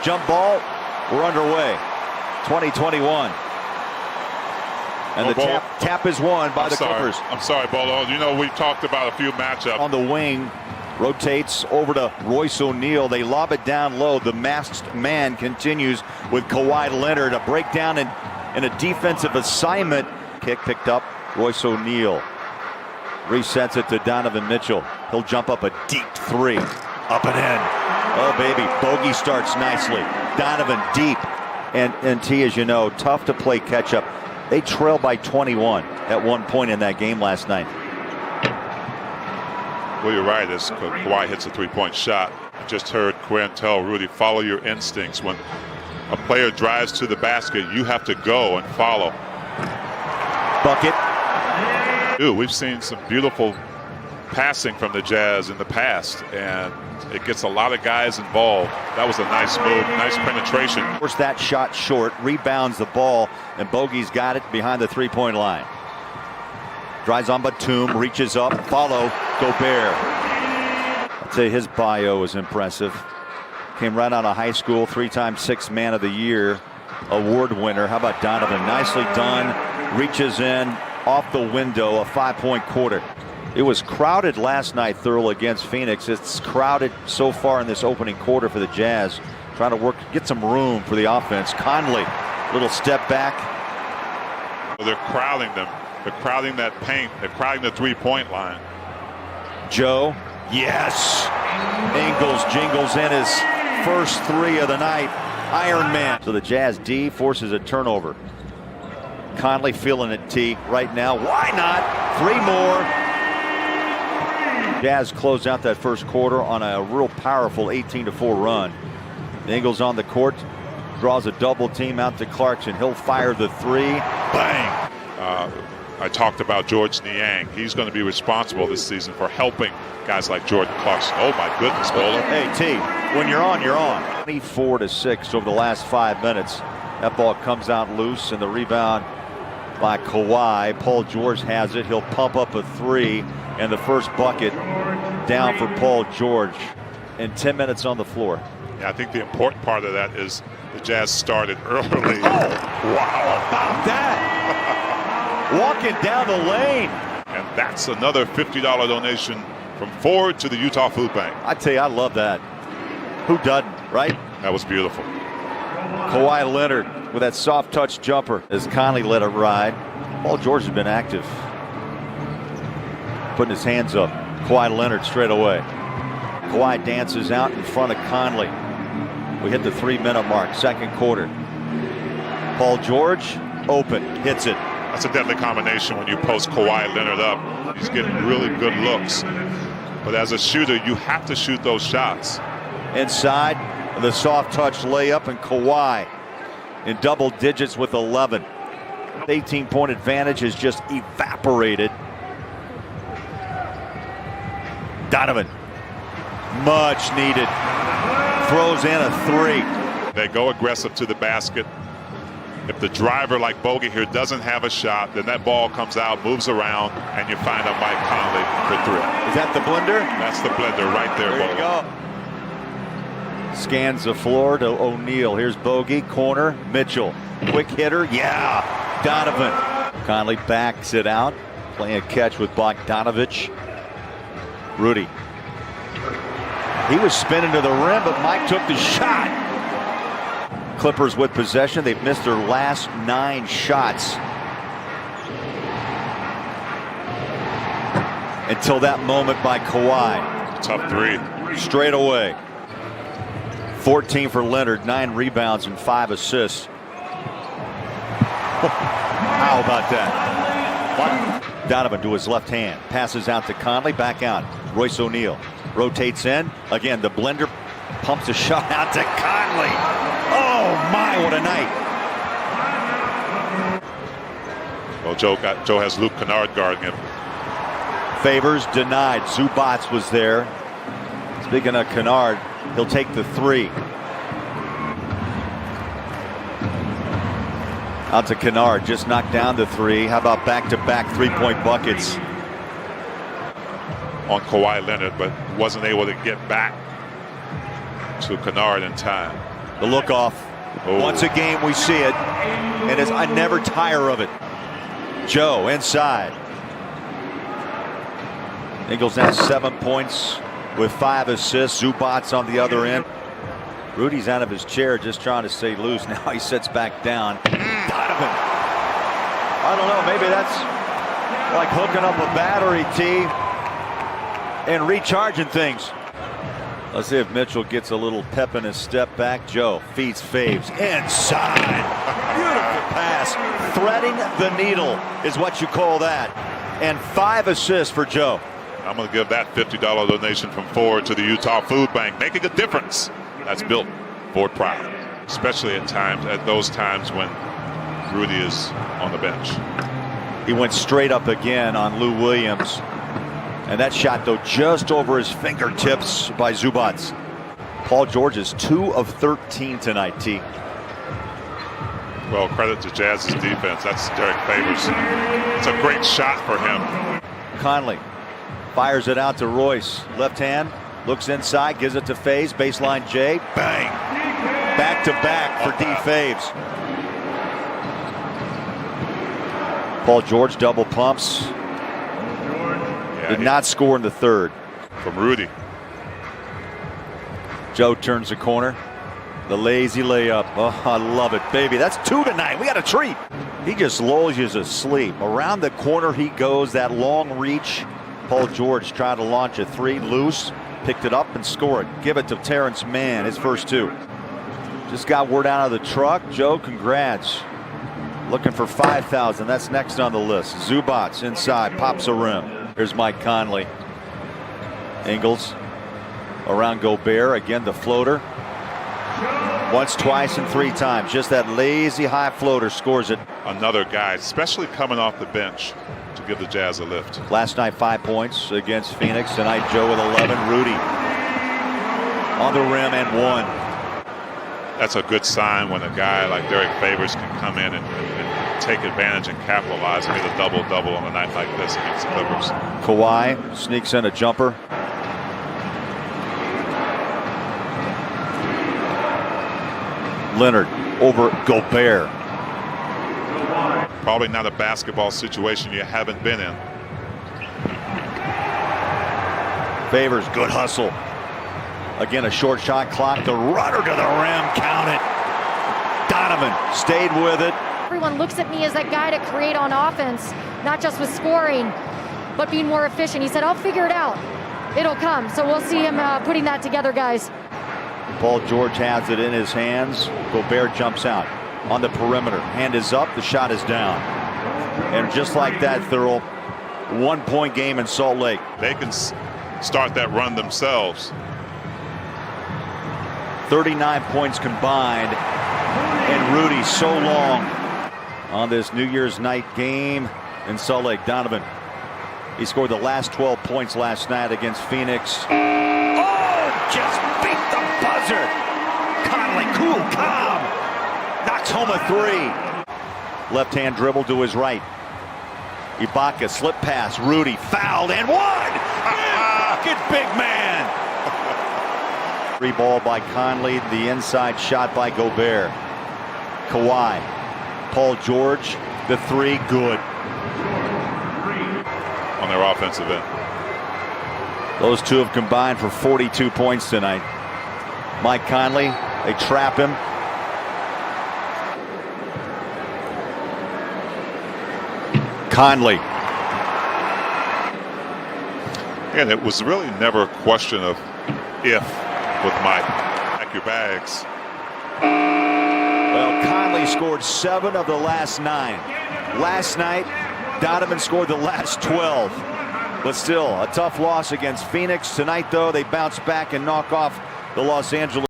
jump ball. We're underway. 2021. And the tap is won by the Clippers. I'm sorry, Bolo. You know, we talked about a few matchups. On the wing, rotates over to Royce O'Neal. They lob it down low. The masked man continues with Kawhi Leonard. A breakdown in a defensive assignment. Kick picked up. Royce O'Neal resets it to Donovan Mitchell. He'll jump up a deep three. Up and in. Oh, baby. Bogey starts nicely. Donovan deep. And T, as you know, tough to play catch up. They trail by 21 at one point in that game last night. Well, you're right. As Kawhi hits a three-point shot, I just heard Quinn tell Rudy, follow your instincts. When a player drives to the basket, you have to go and follow. Bucket. Dude, we've seen some beautiful passing from the Jazz in the past, and it gets a lot of guys involved. That was a nice move, nice penetration. Forced that shot short, rebounds the ball, and Bogey's got it behind the three-point line. Drives on Batum, reaches up, follow, Gobert. I'd say his bio is impressive. Came right out of high school, 3-time Sixth Man of the Year award winner. How about Donovan? Nicely done, reaches in, off the window, a 5-point quarter. It was crowded last night, Thurl, against Phoenix. It's crowded so far in this opening quarter for the Jazz. Trying to get some room for the offense. Conley, little step back. They're crowding them. They're crowding that paint. They're crowding the three-point line. Joe, yes. Ingles jingles in his first three of the night. Iron Man. So the Jazz D forces a turnover. Conley feeling it, T, right now. Why not? Three more. Jazz closed out that first quarter on a real powerful 18-4 run. Ingles on the court, draws a double team out to Clarkson. He'll fire the three. Bang! I talked about George Niang. He's going to be responsible this season for helping guys like Jordan Clarkson. Oh my goodness, Bolo. Hey T, when you're on, you're on. 24-6 over the last 5 minutes. That ball comes out loose, and the rebound by Kawhi. Paul George has it. He'll pump up a three, and the first bucket down for Paul George. And 10 minutes on the floor. Yeah, I think the important part of that is the Jazz started early. Oh, wow, about that. Walking down the lane. And that's another $50 donation from Ford to the Utah Food Bank. I tell you, I love that. Who doesn't, right? That was beautiful. Kawhi Leonard with that soft touch jumper as Conley let it ride. Paul George has been active. Putting his hands up. Kawhi Leonard straight away. Kawhi dances out in front of Conley. We hit the 3-minute mark, second quarter. Paul George, open, hits it. That's a deadly combination when you post Kawhi Leonard up. He's getting really good looks. But as a shooter, you have to shoot those shots. Inside, the soft touch layup, and Kawhi in double digits with 11. 18-point advantage has just evaporated. Donovan, much needed. Throws in a three. They go aggressive to the basket. If the driver like Bogey here doesn't have a shot, then that ball comes out, moves around, and you find a Mike Conley for three. Is that the blender? That's the blender right there, There you go. Scans the floor to O'Neal. Here's Bogey, corner, Mitchell. Quick hitter, yeah. Donovan. Conley backs it out, playing a catch with Bogdanovich. Rudy. He was spinning to the rim, but Mike took the shot. Clippers with possession. They've missed their last 9 shots. Until that moment by Kawhi. Tough three. Straight away. 14 for Leonard, 9 rebounds and 5 assists. How about that? Donovan to his left hand. Passes out to Conley, back out. Royce O'Neal rotates in. Again, the blender pumps a shot out to Conley. Oh my, what a night. Well, Joe has Luke Kennard guarding him. Favors denied. Zubats was there. Speaking of Kennard, he'll take the three. Out to Kennard, just knocked down the three. How about back-to-back three-point buckets? On Kawhi Leonard, but wasn't able to get back to Kennard in time. The look off. Oh. Once a game we see it, and I never tire of it. Joe inside. Ingles now 7 points with 5 assists. Zubats on the other end. Rudy's out of his chair just trying to stay loose. Now he sits back down. Donovan. I don't know, maybe that's like hooking up a battery, T, and recharging things. Let's see if Mitchell gets a little pep in his step back. Joe feeds Faves inside. Beautiful pass. Threading the needle is what you call that. And 5 assists for Joe. I'm going to give that $50 donation from Ford to the Utah Food Bank, making a difference. That's built Ford proud, especially at those times when Rudy is on the bench. He went straight up again on Lou Williams. And that shot, though, just over his fingertips by Zubats. Paul George is 2 of 13 tonight, T. Well, credit to Jazz's defense. That's Derek Favors. It's a great shot for him. Conley fires it out to Royce. Left hand, looks inside, gives it to Faves. Baseline J. Bang. Back to back for D. Faves. Paul George double pumps. Did not score in the third. From Rudy. Joe turns the corner. The lazy layup. Oh, I love it, baby. That's 2 tonight. We got a treat. He just lulls you asleep. Around the corner he goes. That long reach. Paul George tried to launch a 3 loose. Picked it up and scored. Give it to Terrence Mann. His first 2. Just got word out of the truck. Joe, congrats. Looking for 5,000. That's next on the list. Zubats inside. Pops a rim. Here's Mike Conley. Ingles around Gobert. Again, the floater. Once, twice, and 3 times. Just that lazy high floater scores it. Another guy, especially coming off the bench, to give the Jazz a lift. Last night, 5 points against Phoenix. Tonight, Joe with 11. Rudy on the rim and 1. That's a good sign when a guy like Derek Favors can come in and take advantage and capitalize and get a double-double on a night like this against the Clippers. Kawhi sneaks in a jumper. Leonard over Gobert. Probably not a basketball situation you haven't been in. Favors, good hustle. Again, a short shot clock. The runner to the rim. Count it. Donovan stayed with it. Everyone looks at me as that guy to create on offense, not just with scoring, but being more efficient. He said, I'll figure it out. It'll come. So we'll see him putting that together, guys. Paul George has it in his hands. Gobert jumps out on the perimeter. Hand is up. The shot is down. And just like that, Thurl, 1-point game in Salt Lake. They can start that run themselves. 39 points combined. And Rudy so long on this New Year's night game in Salt Lake. Donovan, he scored the last 12 points last night against Phoenix. Oh, just beat the buzzer. Conley, cool, calm. Knocks home a 3. Left hand dribble to his right. Ibaka, slip pass. Rudy fouled and 1. Bucket, big man. 3 ball by Conley. The inside shot by Gobert. Kawhi. Paul George, the 3, good. On their offensive end. Those 2 have combined for 42 points tonight. Mike Conley, they trap him. Conley. And it was really never a question of if with Mike. Pack your bags. Well, Conley scored 7 of the last 9. Last night, Donovan scored the last 12. But still, a tough loss against Phoenix. Tonight, though, they bounce back and knock off the Los Angeles